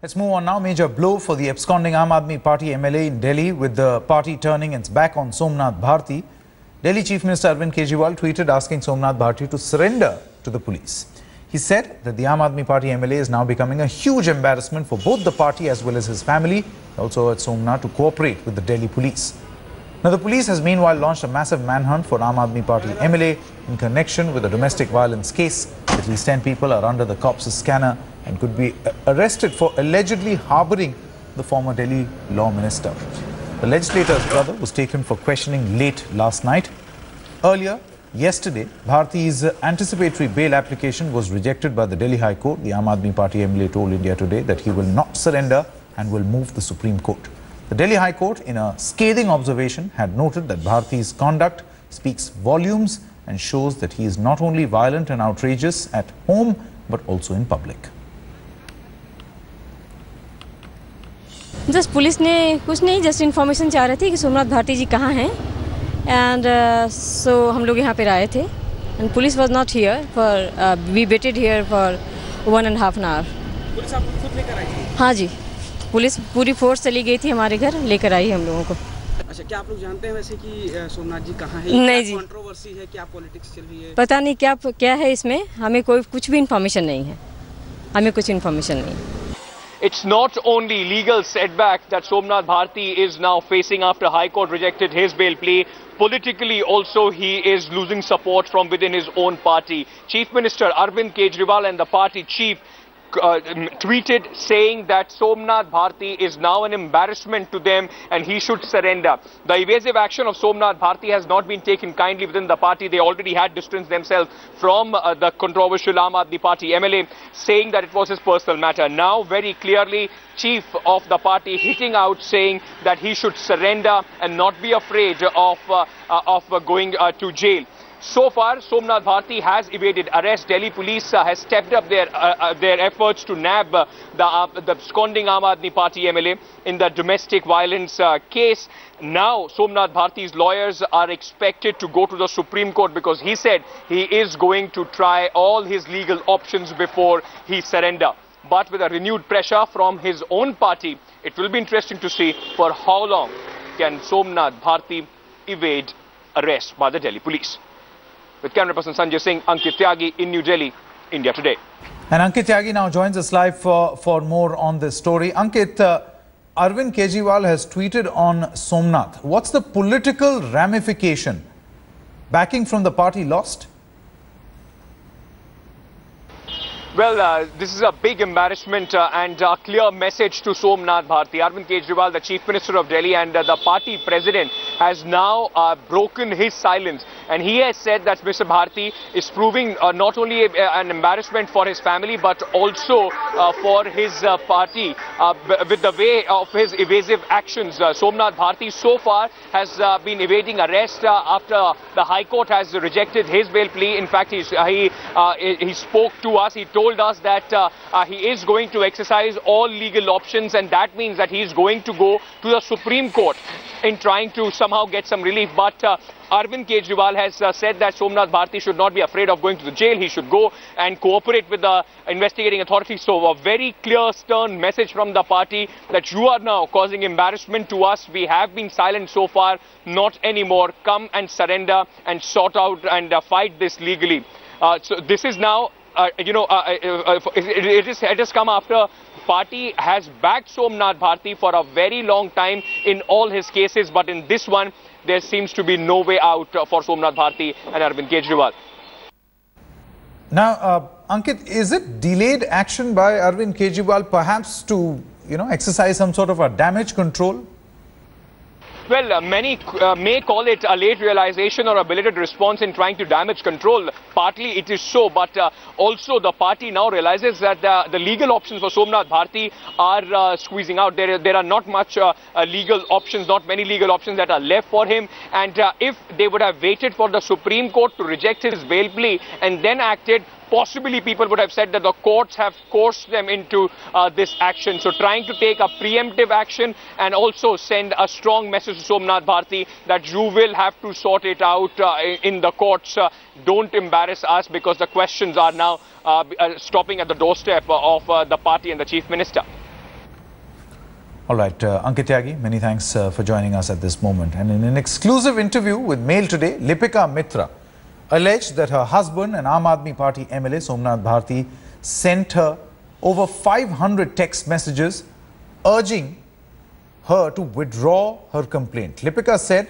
Let's move on now. Major blow for the absconding Aam Aadmi Party MLA in Delhi, with the party turning its back on Somnath Bharti. Delhi Chief Minister Arvind Kejriwal tweeted asking Somnath Bharti to surrender to the police. He said that the Aam Aadmi Party MLA is now becoming a huge embarrassment for both the party as well as his family. He also urged Somnath to cooperate with the Delhi police. Now, the police has meanwhile launched a massive manhunt for Aam Aadmi Party MLA in connection with a domestic violence case. At least 10 people are under the cops' scanner and could be arrested for allegedly harbouring the former Delhi law minister. The legislator's brother was taken for questioning late last night. Earlier, yesterday, Bharti's anticipatory bail application was rejected by the Delhi High Court. The Aam Aadmi Party MLA told India Today that he will not surrender and will move the Supreme Court. The Delhi High Court, in a scathing observation, had noted that Bharti's conduct speaks volumes and shows that he is not only violent and outrageous at home but also in public. Just police ने कुछ नहीं, just information चाह रही थी कि सोमनाथ भारती जी कहाँ हैं, and so हम लोग यहाँ पे आए थे, and police was not here for we waited here for 1.5 hour. Police आपको खुद लेकर आई थी? हाँ जी, पुलिस पूरी फोर्स चली गई थी हमारे घर, लेकर आई हम लोगों को. अच्छा, क्या आप लोग जानते हैं वैसे कि सोमनाथ जी कहाँ हैं? नहीं जी, कंट्रोवर्सी है, क्या पॉलिटिक्स चल रही है? पता नहीं क्या है इसमें, हमें कोई कुछ भी इन्फॉर्मेशन नहीं है, हमें कुछ इन्फॉर्मेशन नहीं है. It's not only legal setback that Somnath Bharti is now facing after High Court rejected his bail plea. Politically also he is losing support from within his own party. Chief Minister Arvind Kejriwal and the party chief tweeted saying that Somnath Bharti is now an embarrassment to them and he should surrender. The evasive action of Somnath Bharti has not been taken kindly within the party. They already had distanced themselves from the controversial Aam Aadmi Party MLA, saying that it was his personal matter. Now very clearly chief of the party hitting out, saying that he should surrender and not be afraid of going to jail. So far, Somnath Bharti has evaded arrest. Delhi police has stepped up their efforts to nab the absconding Aam Aadmi Party MLA in the domestic violence case. Now, Somnath Bharti's lawyers are expected to go to the Supreme Court because he said he is going to try all his legal options before he surrender. But with a renewed pressure from his own party, it will be interesting to see for how long can Somnath Bharti evade arrest by the Delhi police. With camera person Sanjay Singh, Ankit Tyagi in New Delhi, India Today. And Ankit Tyagi now joins us live for more on this story. Ankit, Arvind Kejriwal has tweeted on Somnath. What's the political ramification? Backing from the party lost? Well, this is a big embarrassment and a clear message to Somnath Bharti. Arvind Kejriwal, the Chief Minister of Delhi and the party president, has now broken his silence. And he has said that Mr. Bharti is proving not only an embarrassment for his family, but also for his party with the way of his evasive actions. Somnath Bharti so far has been evading arrest after the High Court has rejected his bail plea. In fact, he spoke to us. He told us that he is going to exercise all legal options, and that means that he is going to go to the Supreme Court in trying to somehow get some relief. But Arvind Kejriwal has said that Somnath Bharti should not be afraid of going to the jail. He should go and cooperate with the investigating authorities. So a very clear, stern message from the party that you are now causing embarrassment to us. We have been silent so far, not anymore. Come and surrender and sort out and fight this legally. So this is now, it has come after party has backed Somnath Bharti for a very long time in all his cases, but in this one there seems to be no way out for Somnath Bharti and Arvind Kejriwal. Now, Ankit, is it delayed action by Arvind Kejriwal perhaps to, exercise some sort of a damage control? Well, many may call it a late realization or a belated response in trying to damage control. Partly it is so, but also the party now realizes that the legal options for Somnath Bharti are squeezing out. There are not much legal options, not many legal options that are left for him. And if they would have waited for the Supreme Court to reject his bail plea and then acted, possibly people would have said that the courts have coerced them into this action. So trying to take a preemptive action and also send a strong message to Somnath Bharti that you will have to sort it out in the courts. Don't embarrass us, because the questions are now stopping at the doorstep of the party and the Chief Minister. All right, Ankit Tyagi, many thanks for joining us at this moment. And in an exclusive interview with Mail Today, Lipika Mitra alleged that her husband and Aam Aadmi Party MLA Somnath Bharti sent her over 500 text messages urging her to withdraw her complaint. Lipika said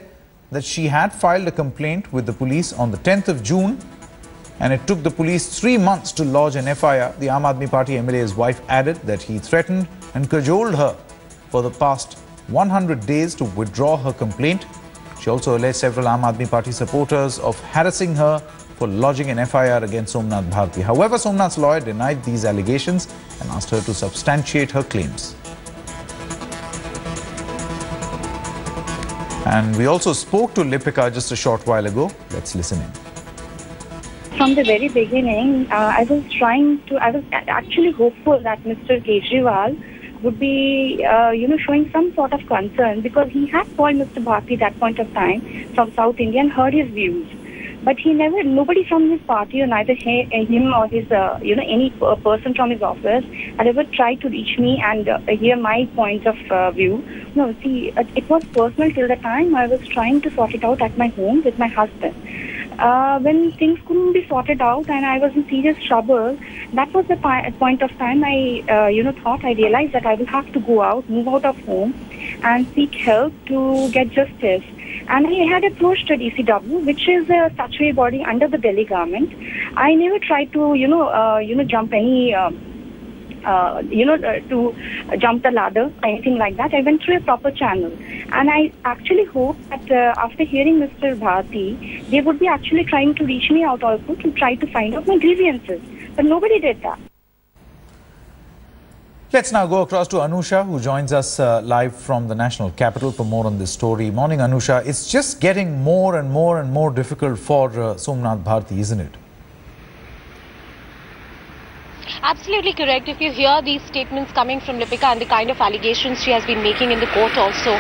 that she had filed a complaint with the police on the 10th of June and it took the police 3 months to lodge an FIR. The Aam Aadmi Party MLA's wife added that he threatened and cajoled her for the past 100 days to withdraw her complaint. She also alleged several Aam Aadmi Party supporters of harassing her for lodging an FIR against Somnath Bharti. However, Somnath's lawyer denied these allegations and asked her to substantiate her claims. And we also spoke to Lipika just a short while ago. Let's listen in. From the very beginning, I was actually hopeful that Mr. Kejriwal would be, showing some sort of concern, because he had called Mr. Bharti at that point of time from South India and heard his views. But nobody from his party, or neither him or his, any person from his office had ever tried to reach me and hear my points of view. No, see, it was personal till the time I was trying to sort it out at my home with my husband. When things couldn't be sorted out and I was in serious trouble, that was the point of time I realized that I will have to go out, move out of home and seek help to get justice. And I had approached a DCW, which is a statutory body under the Delhi government. I never tried to, jump any, to jump the ladder, anything like that. I went through a proper channel. And I actually hope that after hearing Mr. Bharti, they would be actually trying to reach me out also to try to find out my grievances. But nobody did that. Let's now go across to Anusha, who joins us live from the national capital for more on this story. Morning, Anusha. It's just getting more and more difficult for Somnath Bharti, isn't it? Absolutely correct. If you hear these statements coming from Lipika and the kind of allegations she has been making in the court also,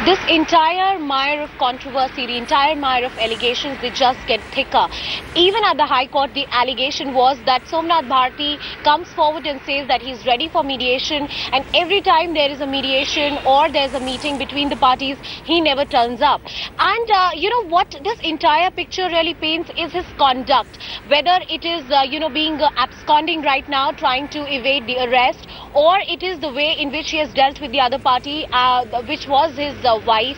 this entire mire of controversy, the entire mire of allegations, they just get thicker. Even at the High Court, the allegation was that Somnath Bharti comes forward and says that he's ready for mediation, and every time there is a mediation or there's a meeting between the parties, he never turns up. And what this entire picture really paints is his conduct, whether it is, being absconding right now, trying to evade the arrest, or it is the way in which he has dealt with the other party, which was his wife.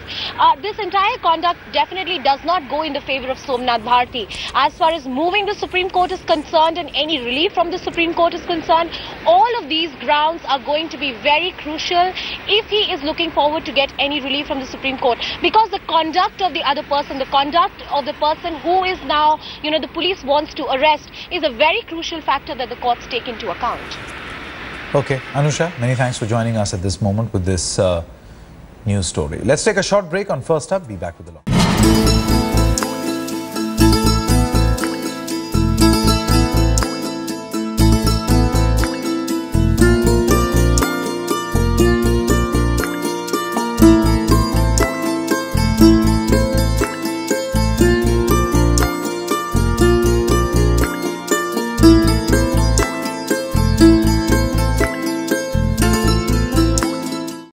This entire conduct definitely does not go in the favor of Somnath Bharti. As far as moving the Supreme Court is concerned and any relief from the Supreme Court is concerned, all of these grounds are going to be very crucial if he is looking forward to get any relief from the Supreme Court. Because the conduct of the other person, the conduct of the person who is now, the police wants to arrest, is a very crucial factor that the courts take into account. Okay, Anusha, many thanks for joining us at this moment with this news story. Let's take a short break on First Up. Be back with the law.